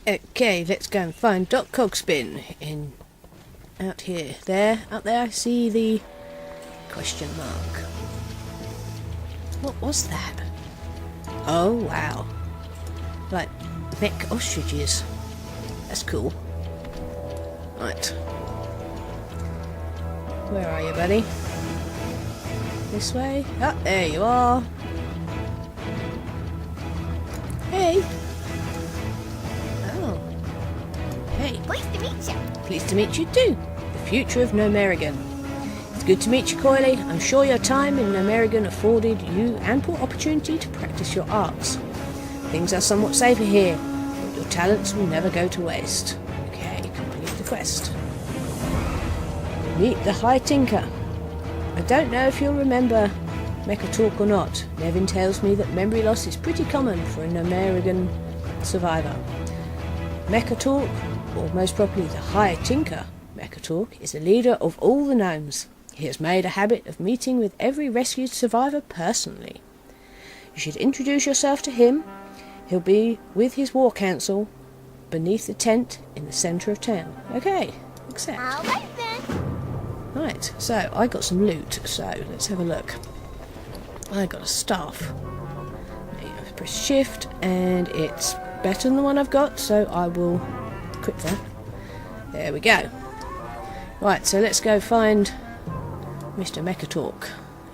Okay, let's go and find Doc Cogspin in out here. Up there I see the question mark. What was that? Oh wow. Like mech ostriches. That's cool. Right. Where are you, buddy? This way? Oh, there you are. Hey. Oh. Hey. Pleased to meet you. Pleased to meet you too. The future of Gnomerigan. It's good to meet you, Coily. I'm sure your time in Gnomerigan afforded you ample opportunity to practice your arts. Things are somewhat safer here, but your talents will never go to waste. Okay, complete the quest. Meet the High Tinker. I don't know if you'll remember Mechatalk or not. Nevin tells me that memory loss is pretty common for a Gnomerigan survivor. Mechatalk, or most properly the High Tinker Mechatalk, is the leader of all the gnomes. He has made a habit of meeting with every rescued survivor personally. You should introduce yourself to him. He'll be with his war council beneath the tent in the centre of town. Okay, accept. All right then. Right, so I got some loot, so let's have a look. I got a staff. I press shift and it's better than the one I've got, so I will equip that. There we go. Right, so let's go find Mr. Mechatalk.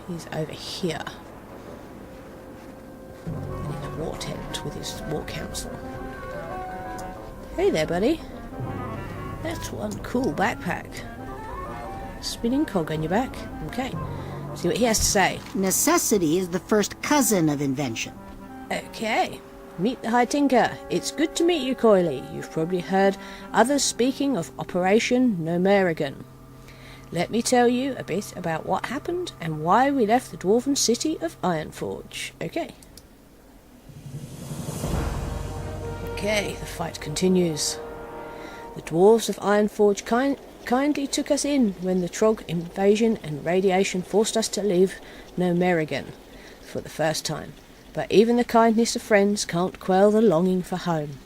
He's over here. In a war tent with his war council. Hey there, buddy. That's one cool backpack. Spinning cog on your back. Okay. See what he has to say. Necessity is the first cousin of invention. Okay. Meet the High Tinker. It's good to meet you, Coily. You've probably heard others speaking of Operation Gnomerigan. Let me tell you a bit about what happened and why we left the dwarven city of Ironforge. Okay. Okay, the fight continues. The dwarves of Ironforge kindly took us in when the Trog invasion and radiation forced us to leave Gnomerigan for the first time. But even the kindness of friends can't quell the longing for home.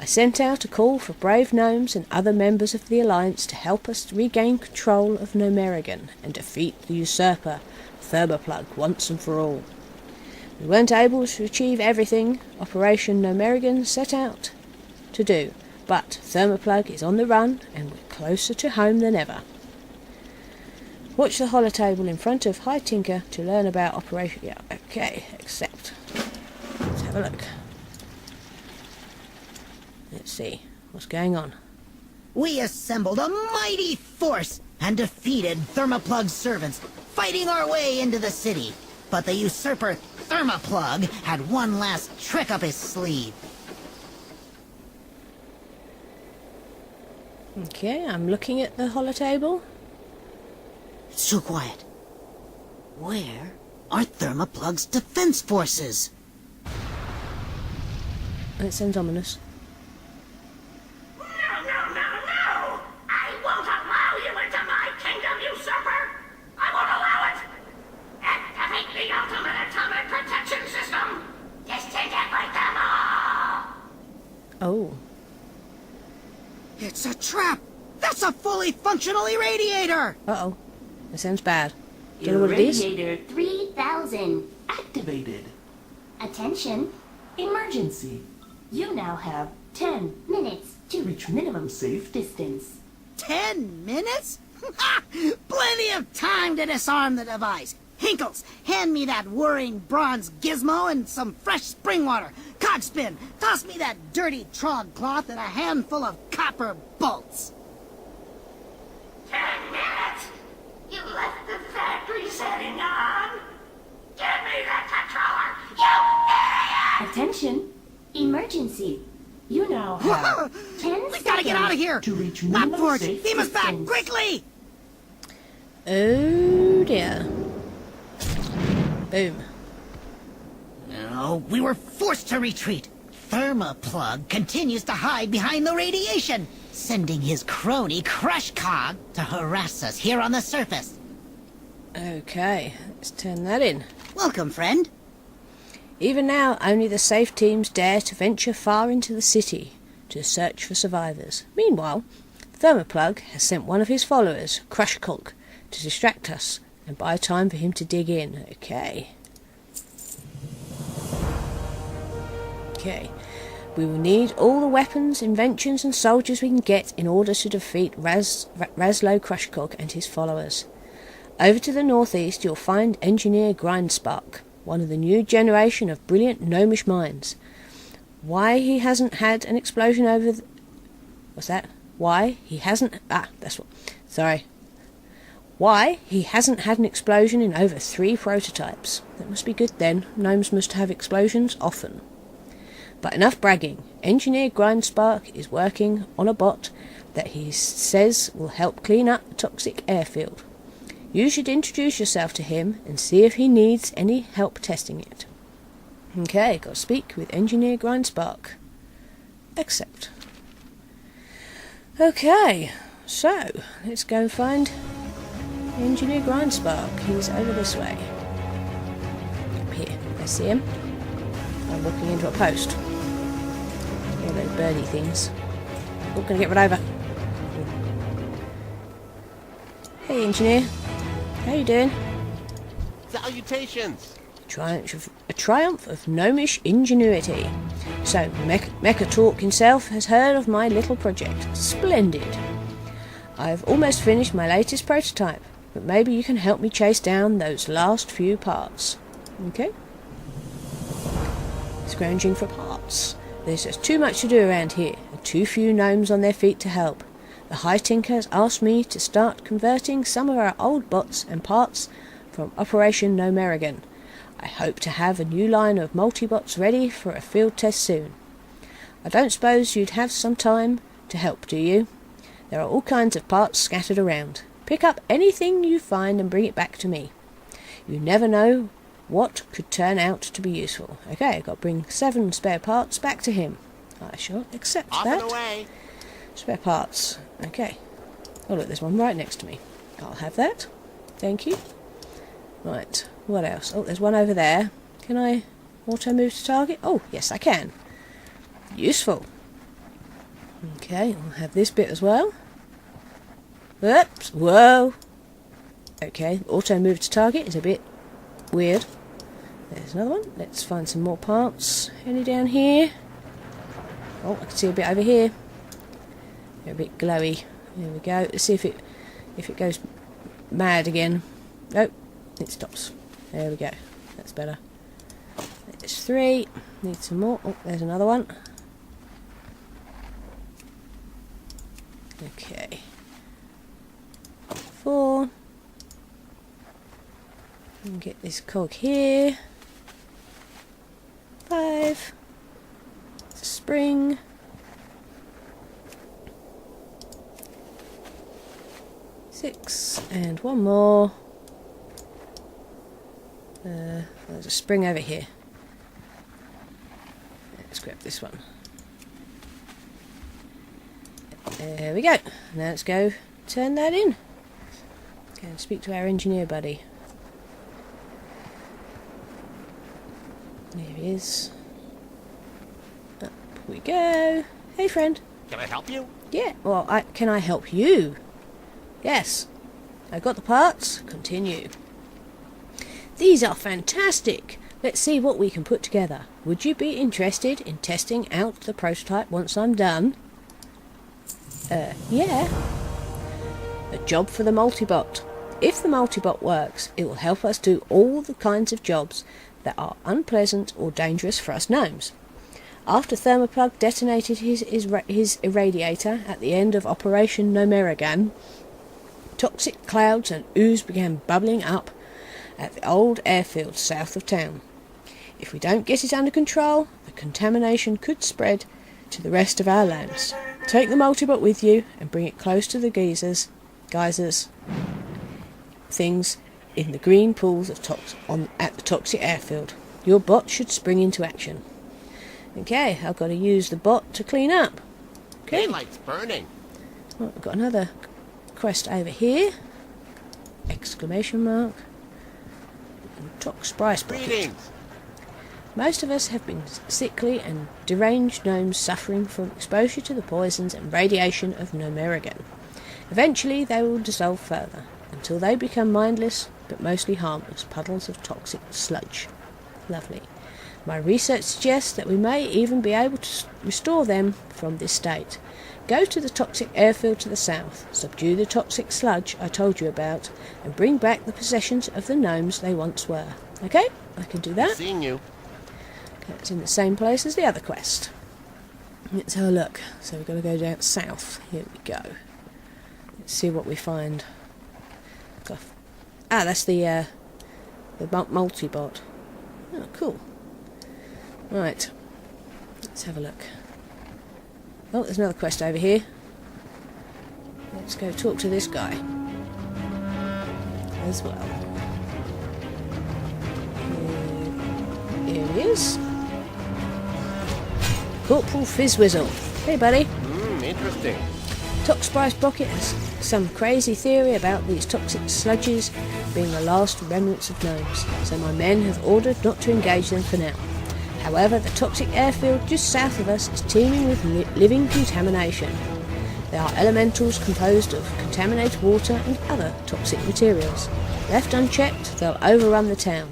I sent out a call for brave gnomes and other members of the Alliance to help us regain control of Gnomerigan and defeat the usurper, Thermoplug, once and for all. We weren't able to achieve everything Operation Gnomerigan set out to do, but Thermoplug is on the run and we're closer to home than ever. Watch the holotable in front of High Tinker to learn about Operation... Yeah, okay, accept. Let's have a look. Let's see, what's going on? We assembled a mighty force and defeated Thermoplug's servants, fighting our way into the city. But the usurper Thermoplug had one last trick up his sleeve. Okay, I'm looking at the holotable. It's too quiet. Where are Thermoplug's defense forces? It sounds ominous. No! I won't allow you into my kingdom, usurper! I won't allow it! Activate the ultimate atomic protection system! Disintegrate them all! Oh. It's a trap! That's a fully functional irradiator! Uh-oh. That sounds bad. Do you know what it is? Irradiator 3000 activated. Attention. Emergency. You now have 10 minutes to reach minimum safe distance. 10 minutes? Plenty of time to disarm the device. Hinkles, hand me that whirring bronze gizmo and some fresh spring water. Cogspin, toss me that dirty trog cloth and a handful of copper bolts. 10 minutes? You left the factory setting on? Give me that controller, you idiot! Attention. Emergency. You now have 10 We gotta get out of here! to reach minimum Lockforge, safe beam us back, distance. quickly! Oh dear. Boom. No, we were forced to retreat. Thermoplug continues to hide behind the radiation, sending his crony Crush Cog to harass us here on the surface. Okay, let's turn that in. Welcome, friend. Even now, only the safe teams dare to venture far into the city. to search for survivors. Meanwhile, Thermoplug has sent one of his followers, Crushcog, to distract us and buy time for him to dig in. Okay. We will need all the weapons, inventions and soldiers we can get in order to defeat Raslo Crushcog and his followers. Over to the northeast you'll find Engineer Grindspark, one of the new generation of brilliant gnomish minds. Why he hasn't had an explosion over... What's that? Why he hasn't... Why he hasn't had an explosion in over 3 prototypes. That must be good then. Gnomes must have explosions often. But enough bragging. Engineer Grindspark is working on a bot that he says will help clean up the toxic airfield. You should introduce yourself to him and see if he needs any help testing it. Okay, got to speak with Engineer Grindspark. Accept. Okay, so let's go and find Engineer Grindspark. He's over this way. Up here. I see him. I'm walking into a post. All those birdie things. Oh, gonna get run over. Hey, Engineer. How you doing? Salutations! A triumph of gnomish ingenuity. So, Mecha Talk himself has heard of my little project. Splendid. I've almost finished my latest prototype, but maybe you can help me chase down those last few parts. Okay? Scrounging for parts. There's just too much to do around here, and too few gnomes on their feet to help. The High Tinker has asked me to start converting some of our old bots and parts from Operation Gnomerigan. I hope to have a new line of multi-bots ready for a field test soon. I don't suppose you'd have some time to help, do you? There are all kinds of parts scattered around. Pick up anything you find and bring it back to me. You never know what could turn out to be useful. Okay, I've got to bring 7 spare parts back to him. I shall accept Off that. and away. Spare parts. Okay. Oh look, there's one right next to me. I'll have that. Thank you. Right, what else? Oh, there's one over there. Can I auto move to target? Oh, yes I can. Useful. Okay, I'll have this bit as well. Oops, whoa. Okay, auto move to target is a bit weird. There's another one. Let's find some more parts. Any down here? Oh, I can see a bit over here. They're a bit glowy. There we go. Let's see if it goes mad again. Nope, it stops. There we go. That's better. There's 3. Need some more. Oh, there's another one. Okay. 4. And get this cog here. 5. It's a spring. 6, and one more. There's a spring over here. Let's grab this one. There we go. Now let's go turn that in. Go and speak to our engineer buddy. There he is. Up we go. Hey friend. Can I help you? Yeah, well, can I help you? Yes. I got the parts. Continue. These are fantastic. Let's see what we can put together. Would you be interested in testing out the prototype once I'm done? Yeah. A job for the multibot. If the multibot works, it will help us do all the kinds of jobs that are unpleasant or dangerous for us gnomes. After Thermoplug detonated his irradiator at the end of Operation Gnomerigan, toxic clouds and ooze began bubbling up at the old airfield south of town. If we don't get it under control, the contamination could spread to the rest of our lands. Take the multibot with you and bring it close to the geysers, things in the green pools of at the toxic airfield. Your bot should spring into action. Okay, I've got to use the bot to clean up. Okay. Daylight's burning. Oh, I've got another quest over here. Exclamation mark. And Tox Price Bucket. Greetings. Most of us have been sickly and deranged gnomes suffering from exposure to the poisons and radiation of gnomerigan. Eventually they will dissolve further, until they become mindless, but mostly harmless puddles of toxic sludge. Lovely. My research suggests that we may even be able to restore them from this state. Go to the toxic airfield to the south, subdue the toxic sludge I told you about, and bring back the possessions of the gnomes they once were. Okay? I can do that. Seeing you. Okay, it's in the same place as the other quest. Let's have a look. So we've got to go down south. Here we go. Let's see what we find. Ah, that's the multi-bot. Oh, cool. Right. Let's have a look. Oh, there's another quest over here. Let's go talk to this guy as well. Here he is. Corporal Fizzwizzle. Hey, buddy. Interesting. Toxprice Pocket has some crazy theory about these toxic sludges being the last remnants of gnomes, so my men have ordered not to engage them for now. However, the toxic airfield just south of us is teeming with living contamination. There are elementals composed of contaminated water and other toxic materials. Left unchecked, they'll overrun the town.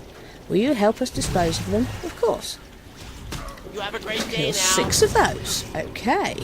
Will you help us dispose of them? Of course. You have a great day Kill now. 6 of those. Okay.